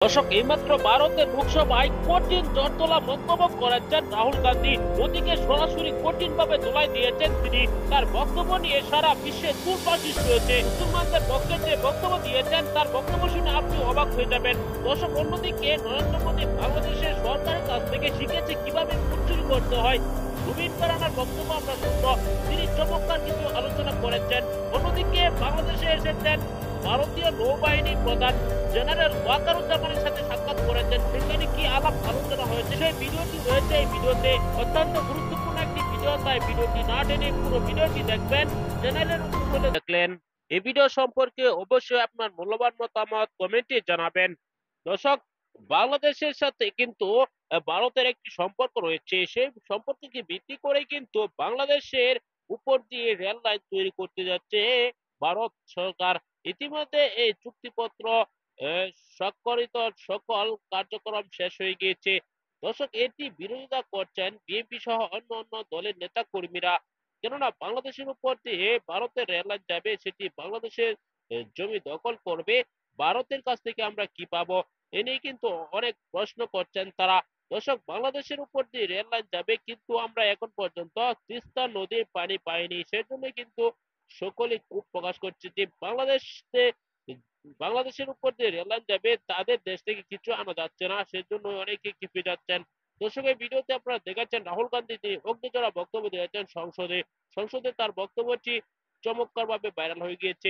দর্শক, এইমাত্র ভারতের লোকসভায় কঠিন জোরতোলা মন্তব্য করেছেন রাহুল গান্ধী। মোদীকে সরাসরি কঠিন ভাবে ধোলাই দিয়েছেন তিনি। তার বক্তব্য নিয়ে সারা বিশ্বে তুলপার সৃষ্টি হয়েছে। মুসলমানদের পক্ষে যে বক্তব্য দিয়েছেন তার বক্তব্য শুনে আপনি অবাক হয়ে যাবেন। দর্শক, অন্যদিকে নরেন্দ্র মোদী বাংলাদেশের সরকারের কাছ থেকে শিখেছে কিভাবে ভোট চুরি করতে হয়। রুবিন ফারহানার বক্তব্য আমরা শুনব। তিনি চমৎকার কিছু আলোচনা করেছেন। অন্যদিকে বাংলাদেশে এসেছেন ভারতীয় নৌবাহিনীর প্রধান জেনারেল ওয়াকারুজ্জামানের সাথে সাক্ষাৎ করেছেন। সেখানে কি আলাপ আলোচনা হয়েছে সেই ভিডিওটি রয়েছে এই ভিডিওতে। অত্যন্ত গুরুত্বপূর্ণ একটি ভিডিও, তাই ভিডিওটি না টেনে পুরো ভিডিওটি দেখবেন। চ্যানেলের উপরে দেখলেন এই ভিডিও সম্পর্কে অবশ্যই আপনার মূল্যবান মতামত কমেন্টে জানাবেন। দর্শক, বাংলাদেশের সাথে কিন্তু ভারতের একটি সম্পর্ক রয়েছে। সেই সম্পর্ককে ভিত্তি করে কিন্তু বাংলাদেশের উপর দিয়ে রেল লাইন তৈরি করতে যাচ্ছে ভারত সরকার। ইতিমধ্যে এই চুক্তিপত্র স্বাক্ষরিত সকল কার্যক্রম শেষ হয়ে গিয়েছে। দর্শক, এটি বিরোধিতা করছেন বিএনপি সহ অন্য অন্য দলের নেতা কর্মীরা। কেননা বাংলাদেশের উপর দিয়ে ভারতের রেললাইন যাবে, সেটি বাংলাদেশের জমি দখল করবে। ভারতের কাছ থেকে আমরা কি পাবো, এ নিয়ে কিন্তু অনেক প্রশ্ন করছেন তারা। দর্শক, বাংলাদেশের উপর দিয়ে রেল লাইন যাবে, কিন্তু আমরা এখন পর্যন্ত তিস্তা নদীর পানি পাইনি। সেজন্য কিন্তু সকলে ক্ষোভ প্রকাশ করছে যে বাংলাদেশের উপর যে রেল লাইন যাবে তাদের দেশ থেকে কিছু আনা যাচ্ছে না, সেজন্য অনেকে ক্ষিপে যাচ্ছেন। দর্শক, এই ভিডিওতে আপনারা দেখাচ্ছেন রাহুল গান্ধী যে অগ্নিজরা বক্তব্য দিয়েছেন সংসদে। সংসদে তার বক্তব্যটি চমৎকার ভাবে ভাইরাল হয়ে গিয়েছে।